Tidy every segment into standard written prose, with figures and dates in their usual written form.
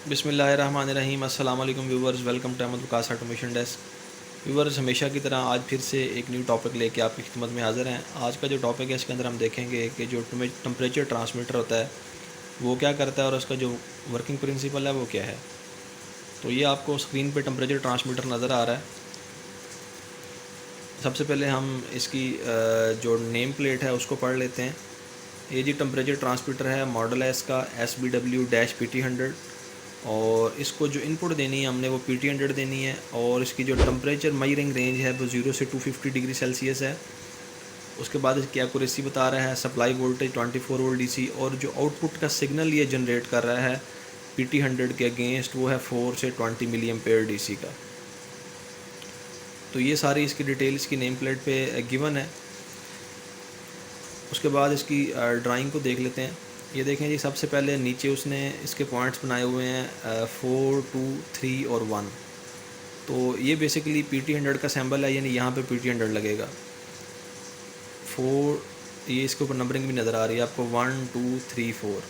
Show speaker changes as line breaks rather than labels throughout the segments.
बिस्मिल्लाहिर्रहमानिर्रहीम। अस्सलाम वालेकुम viewers, welcome to Ahmed Waqas automation desk. Viewers, हमेशा की तरह आज फिर से एक न्यू टॉपिक लेके आपकी खिदमत में हाज़िर हैं। आज का जो टॉपिक है इसके अंदर हम देखेंगे कि जो टम्परेचर ट्रांसमीटर होता है वो क्या करता है और उसका जो वर्किंग प्रिंसिपल है वो क्या है। तो ये आपको स्क्रीन पे टम्परेचर ट्रांसमीटर नज़र आ रहा है। सबसे पहले हम इसकी जो नेम प्लेट है उसको पढ़ लेते हैं। ये जी टम्परेचर ट्रांसमीटर है, मॉडल है इसका SBW-PT100 और इसको जो इनपुट देनी है हमने वो PT100 देनी है। और इसकी जो टम्परेचर मेजरिंग रेंज है वो 0 से 250 डिग्री सेल्सियस है। उसके बाद इसकी एक्यूरेसी बता रहा है, सप्लाई वोल्टेज 24 वोल्ट DC और जो आउटपुट का सिग्नल ये जनरेट कर रहा है PT100 के अगेंस्ट वो है 4 से 20 मिली एम्पेयर DC का। तो ये सारी इसकी डिटेल इसकी नेम प्लेट पे गिवन है। उसके बाद इसकी ड्राइंग को देख लेते हैं। ये देखें जी, सबसे पहले नीचे उसने इसके पॉइंट्स बनाए हुए हैं 4, 2, 3 और 1। तो ये बेसिकली PT100 का सैम्बल है, यानी यहाँ पे PT100 लगेगा। 4 ये इसके ऊपर नंबरिंग भी नज़र आ रही है आपको, 1, 2, 3, 4।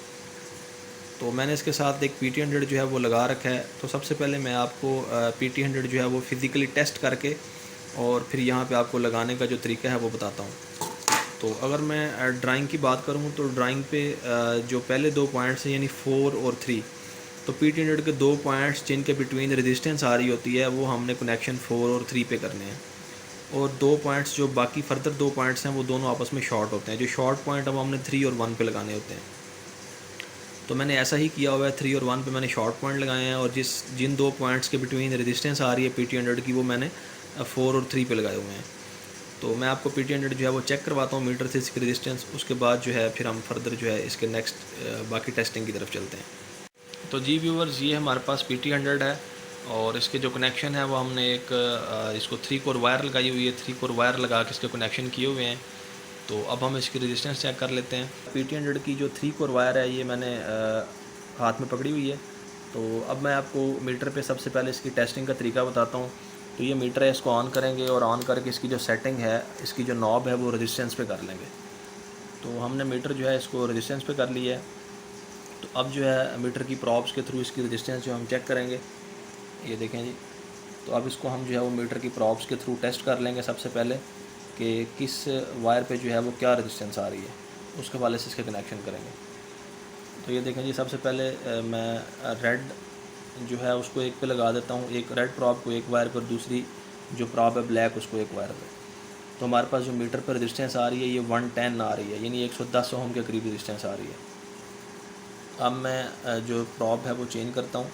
तो मैंने इसके साथ एक PT100 जो है वो लगा रखा है। तो सबसे पहले मैं आपको PT100 जो है वो फ़िज़िकली टेस्ट करके और फिर यहाँ पे आपको लगाने का जो तरीका है वो बताता हूँ। तो अगर मैं ड्राइंग की बात करूँ तो ड्राइंग पे जो पहले दो पॉइंट्स हैं यानी 4 और 3, तो PT100 के दो पॉइंट्स जिनके बिटवीन रेजिस्टेंस आ रही होती है वो हमने कनेक्शन 4 और 3 पे करने हैं। और दो पॉइंट्स जो बाकी फर्दर दो पॉइंट्स हैं वो दोनों आपस में शॉर्ट होते हैं। जो शॉर्ट पॉइंट अब हमने 3 और 1 पे लगाने होते हैं। तो मैंने ऐसा ही किया हुआ है, 3 और 1 पे मैंने शॉर्ट पॉइंट लगाए हैं और जिन दो पॉइंट्स के बिटवीन रेजिस्टेंस आ रही है PT100 की वो मैंने 4 और 3 पे लगाए हुए हैं। तो मैं आपको PT100 जो है वो चेक करवाता हूँ मीटर से इसकी रेजिस्टेंस। उसके बाद जो है फिर हम फर्दर जो है इसके नेक्स्ट बाकी टेस्टिंग की तरफ चलते हैं। तो जी व्यूवर्स, ये हमारे पास PT100 है और इसके जो कनेक्शन है वो हमने एक इसको 3 कोर वायर लगाई हुई है। 3 कोर वायर लगा के इसके कनेक्शन किए हुए हैं। तो अब हम इसकी रेजिस्टेंस चेक कर लेते हैं। PT100 की जो 3 कोर वायर है ये मैंने हाथ में पकड़ी हुई है। तो अब मैं आपको मीटर पे सबसे पहले इसकी टेस्टिंग का तरीका बताता हूँ। तो ये मीटर है, इसको ऑन करेंगे और ऑन करके इसकी जो सेटिंग है, इसकी जो नॉब है वो रेजिस्टेंस पे कर लेंगे। तो हमने मीटर जो है इसको रेजिस्टेंस पे कर लिया है। तो अब जो है मीटर की प्रॉब्स के थ्रू इसकी रेजिस्टेंस जो हम चेक करेंगे। ये देखें जी, तो अब इसको हम जो है वो मीटर की प्रॉब्स के थ्रू टेस्ट कर लेंगे सबसे पहले कि किस वायर पे जो है वो क्या रेजिस्टेंस आ रही है, उसके हवाले से इसके कनेक्शन करेंगे। तो ये देखें जी, सबसे पहले मैं रेड जो है उसको एक पे लगा देता हूँ, एक रेड प्रॉब को एक वायर पर, दूसरी जो प्रॉब है ब्लैक उसको एक वायर पर। तो हमारे पास जो मीटर पर रेजिस्टेंस आ रही है ये 110 आ रही है, यानी 110 ओम के करीब रेजिस्टेंस आ रही है। अब मैं जो प्रॉब है वो चेंज करता हूँ।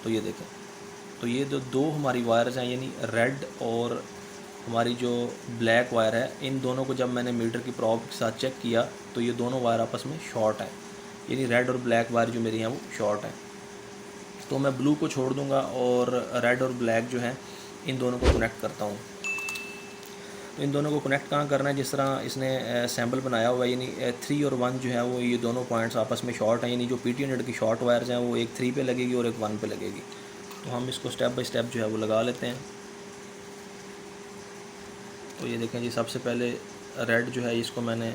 तो ये देखें, तो ये जो दो हमारी वायर्स हैं यानी रेड और हमारी जो ब्लैक वायर है, इन दोनों को जब मैंने मीटर की प्रॉब के साथ चेक किया तो ये दोनों वायर आपस में शॉर्ट हैं, यानी रेड और ब्लैक वायर जो मेरी हैं वो शॉर्ट हैं। तो मैं ब्लू को छोड़ दूंगा और रेड और ब्लैक जो है इन दोनों को कनेक्ट करता हूँ। तो इन दोनों को कनेक्ट कहाँ करना है, जिस तरह इसने सैम्पल बनाया हुआ है, यानी 3 और 1 जो है वो ये दोनों पॉइंट्स आपस में शॉर्ट हैं, यानी जो PT100 की शॉर्ट वायर्स हैं वो एक 3 पे लगेगी और एक 1 पे लगेगी। तो हम इसको स्टेप बाय स्टेप जो है वो लगा लेते हैं। तो ये देखें जी, सबसे पहले रेड जो है इसको मैंने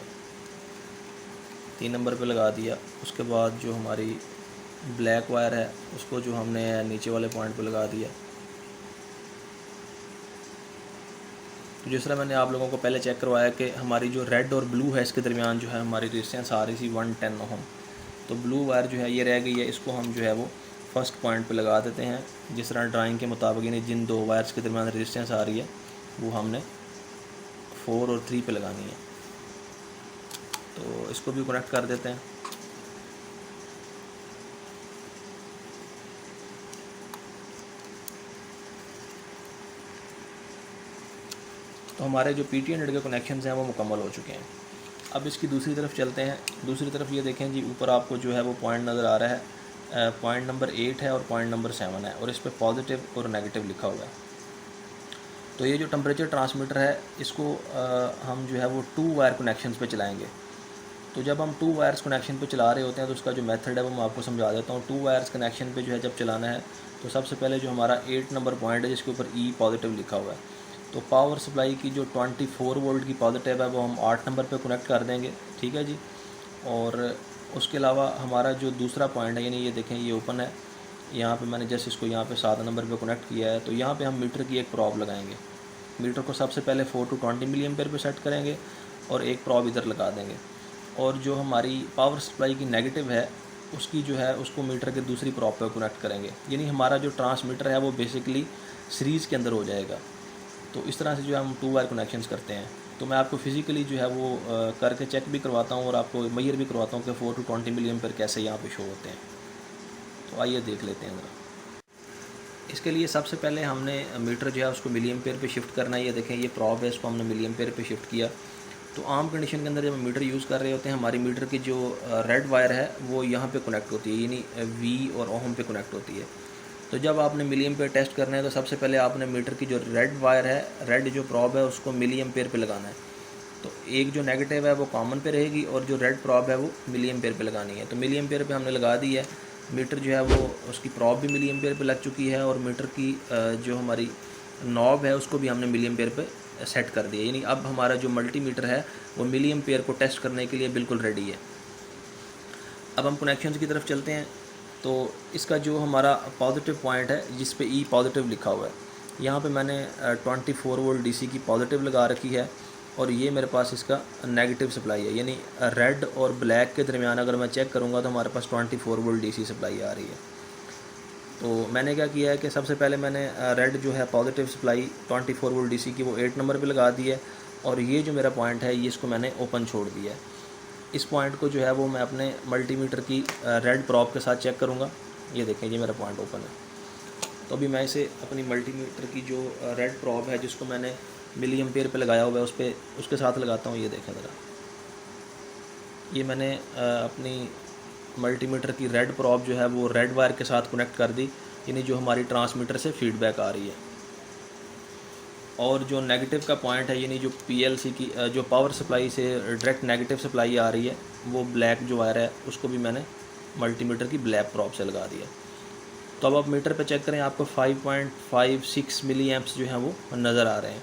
3 नंबर पे लगा दिया। उसके बाद जो हमारी ब्लैक वायर है उसको जो हमने नीचे वाले पॉइंट पे लगा दिया। तो जिस तरह मैंने आप लोगों को पहले चेक करवाया कि हमारी जो रेड और ब्लू है इसके दरमियान जो है हमारी रेजिस्टेंस आ रही थी 110 ओम। तो ब्लू वायर जो है ये रह गई है, इसको हम जो है वो फर्स्ट पॉइंट पे लगा देते हैं जिस तरह ड्राइंग के मुताबिक, यानी जिन दो वायर्स के दरमियान रेजिस्टेंस आ रही है वो हमने 4 और 3 पे लगानी है। तो इसको भी कनेक्ट कर देते हैं। तो हमारे जो PT100 के कनेक्शंस हैं वो मुकम्मल हो चुके हैं। अब इसकी दूसरी तरफ चलते हैं। दूसरी तरफ ये देखें जी, ऊपर आपको जो है वो पॉइंट नज़र आ रहा है, पॉइंट नंबर 8 है और पॉइंट नंबर 7 है और इस पर पॉजिटिव और नेगेटिव लिखा हुआ है। तो ये जो टेम्परेचर ट्रांसमीटर है इसको हम जो है वो 2 वायर कनेक्शंस पे चलाएंगे। तो जब हम 2 वायर्स कनेक्शन पे चला रहे होते हैं तो उसका जो मेथड है वो मैं आपको समझा देता हूँ। 2 वायर्स कनेक्शन पे जो है जब चलाना है तो सबसे पहले जो हमारा 8 नंबर पॉइंट है जिसके ऊपर E पॉजिटिव लिखा हुआ है, तो पावर सप्लाई की जो 24 वोल्ट की पॉजिटिव है वो हम 8 नंबर पे कनेक्ट कर देंगे, ठीक है जी। और उसके अलावा हमारा जो दूसरा पॉइंट है, यानी ये देखें ये ओपन है, यहाँ पे मैंने जैसे इसको यहाँ पे 7 नंबर पे कनेक्ट किया है, तो यहाँ पे हम मीटर की एक प्रॉब लगाएंगे। मीटर को सबसे पहले 4 to 20 मिली एम्पेयर पे सेट करेंगे और एक प्रॉब इधर लगा देंगे। और जो हमारी पावर सप्लाई की नेगेटिव है उसकी जो है उसको मीटर के दूसरी प्रॉब पे कनेक्ट करेंगे, यानी हमारा जो ट्रांसमीटर है वो बेसिकली सीरीज़ के अंदर हो जाएगा। तो इस तरह से जो है हम 2 वायर कनेक्शंस करते हैं। तो मैं आपको फिज़िकली जो है वो करके चेक भी करवाता हूँ और आपको मेजर भी करवाता हूँ कि 4 to 20 मिली एम्पेयर कैसे यहाँ पे शो होते हैं। तो आइए देख लेते हैं ज़रा। इसके लिए सबसे पहले हमने मीटर जो है उसको मिली एम्पेयर पे शिफ्ट करना है। ये देखें, ये प्रॉब है, इसको हमने मिली एम्पेयर पे शिफ्ट किया। तो आम कंडीशन के अंदर जब हम मीटर यूज़ कर रहे होते हैं, हमारी मीटर की जो रेड वायर है वो यहाँ पे कनेक्ट होती है, यानी वी और ओहम पे कनेक्ट होती है। तो जब आपने मिली एम्पेयर टेस्ट करना है तो सबसे पहले आपने मीटर की जो रेड वायर है, रेड जो प्रॉब है, उसको मिली एम्पेयर पे लगाना है। तो एक जो नेगेटिव है वो कॉमन पे रहेगी और जो रेड प्रॉब है वो मिली एम्पेयर पे लगानी है। तो मिली एम्पेयर पे हमने लगा दी है। मीटर जो है वो उसकी प्रॉब भी मिली एम्पेयर पे लग चुकी है और मीटर की जो हमारी नॉब है उसको भी हमने मिली एम्पेयर पे सेट कर दिया, यानी अब हमारा जो मल्टीमीटर है वो मिली एम्पेयर को टेस्ट करने के लिए बिल्कुल रेडी है। अब हम कनेक्शंस की तरफ चलते हैं। तो इसका जो हमारा पॉजिटिव पॉइंट है जिस पे ई पॉजिटिव लिखा हुआ है, यहाँ पे मैंने 24 वोल्ट डीसी की पॉजिटिव लगा रखी है और ये मेरे पास इसका नेगेटिव सप्लाई है, यानी रेड और ब्लैक के दरमियान अगर मैं चेक करूँगा तो हमारे पास 24 वोल्ट डीसी सप्लाई आ रही है। तो मैंने क्या किया है कि सबसे पहले मैंने रेड जो है पॉजिटिव सप्लाई 24 वोल्ट डीसी की वो 8 नंबर पे लगा दी है और ये जो मेरा पॉइंट है ये इसको मैंने ओपन छोड़ दिया है। इस पॉइंट को जो है वो मैं अपने मल्टीमीटर की रेड प्रॉब के साथ चेक करूँगा। ये देखें, ये मेरा पॉइंट ओपन है। तो अभी मैं इसे अपनी मल्टीमीटर की जो रेड प्रॉब है जिसको मैंने मिली एम्पेयर पे लगाया हुआ है उसके साथ लगाता हूँ। ये देखें ज़रा, ये मैंने अपनी मल्टीमीटर की रेड प्रॉब जो है वो रेड वायर के साथ कनेक्ट कर दी, यानी जो हमारी ट्रांसमीटर से फीडबैक आ रही है। और जो नेगेटिव का पॉइंट है, यानी जो पीएलसी की जो पावर सप्लाई से डायरेक्ट नेगेटिव सप्लाई आ रही है, वो ब्लैक जो वायर है उसको भी मैंने मल्टीमीटर की ब्लैक प्रॉब से लगा दिया। तो अब आप मीटर पे चेक करें, आपको 5.56 मिली एम्प्स जो हैं वो नज़र आ रहे हैं,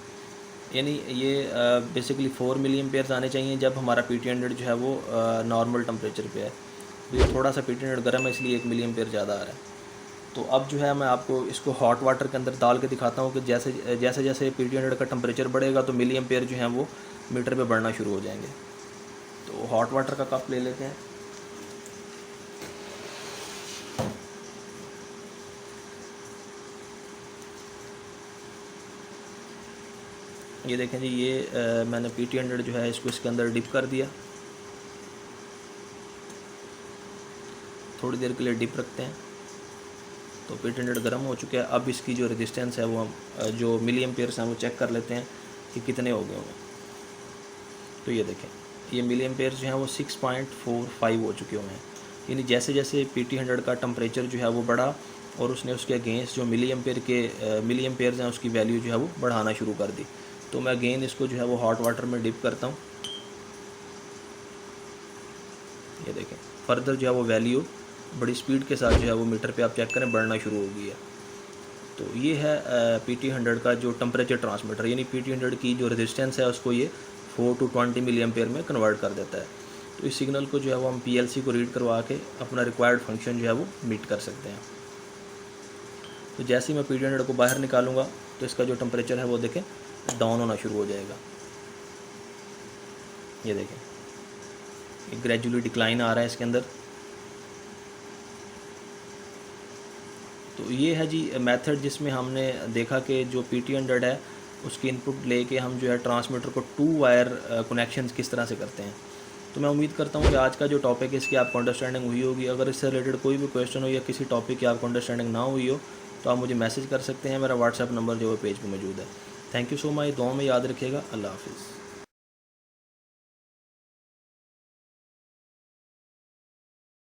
यानी ये बेसिकली 4 मिली एम्पेयर्स आने चाहिए जब हमारा PT100 जो है वो नॉर्मल टेम्परेचर पे है। तो ये थोड़ा सा PT100 गर्म है इसलिए 1 मिली एम्पेयर ज़्यादा आ रहा है। तो अब जो है मैं आपको इसको हॉट वाटर के अंदर डाल के दिखाता हूँ कि जैसे जैसे PT100 का टेम्परेचर बढ़ेगा तो मिली एम्पेयर जो हैं वो मीटर पे बढ़ना शुरू हो जाएंगे। तो हॉट वाटर का कप ले लेते हैं। ये देखें जी, ये मैंने PT100 जो है इसको इसके अंदर डिप कर दिया। थोड़ी देर के लिए डिप रखते हैं। तो PT100 गर्म हो चुका है। अब इसकी जो रेजिस्टेंस है वो हम जो मिली एम्पेयर्स हैं वो चेक कर लेते हैं कि कितने हो गए होंगे। तो ये देखें, ये मिली एम्पेयर्स जो हैं वो 6.45 हो चुके हुए हैं, यानी जैसे जैसे PT100 का टेम्परेचर जो है वो बढ़ा और उसने उसके अगेंस्ट जो मिली एम्पेयर्स हैं उसकी वैल्यू जो है वो बढ़ाना शुरू कर दी। तो मैं अगेन इसको जो है वो हॉट वाटर में डिप करता हूँ। ये देखें, फर्दर जो है वो वैल्यू बड़ी स्पीड के साथ जो है वो मीटर पे आप चेक करें बढ़ना शुरू हो गई है। तो ये है PT100 का जो टेम्परेचर ट्रांसमीटर, यानी PT100 की जो रेजिस्टेंस है उसको ये 4 to 20 मिली एम्पेयर में कन्वर्ट कर देता है। तो इस सिग्नल को जो है वो हम PLC को रीड करवा के अपना रिक्वायर्ड फंक्शन जो है वो मीट कर सकते हैं। तो जैसे ही मैं PT100 को बाहर निकालूंगा तो इसका जो टेम्परेचर है वो देखें डाउन होना शुरू हो जाएगा। ये देखें, ये ग्रेजुअली डिक्लाइन आ रहा है इसके अंदर। तो ये है जी मेथड जिसमें हमने देखा कि जो PT100 है उसकी इनपुट लेके हम जो है ट्रांसमीटर को 2 वायर कनेक्शंस किस तरह से करते हैं। तो मैं उम्मीद करता हूँ कि आज का जो टॉपिक है इसकी आपको अंडरस्टैंडिंग हुई होगी। अगर इससे रिलेटेड कोई भी क्वेश्चन हो या किसी टॉपिक की आपको अंडरस्टैंडिंग ना हुई हो तो आप मुझे मैसेज कर सकते हैं। मेरा व्हाट्सएप नंबर जो है पेज पर मौजूद है। Thank you so much. दुआ में याद रखिएगा। अल्लाह हाफिज़।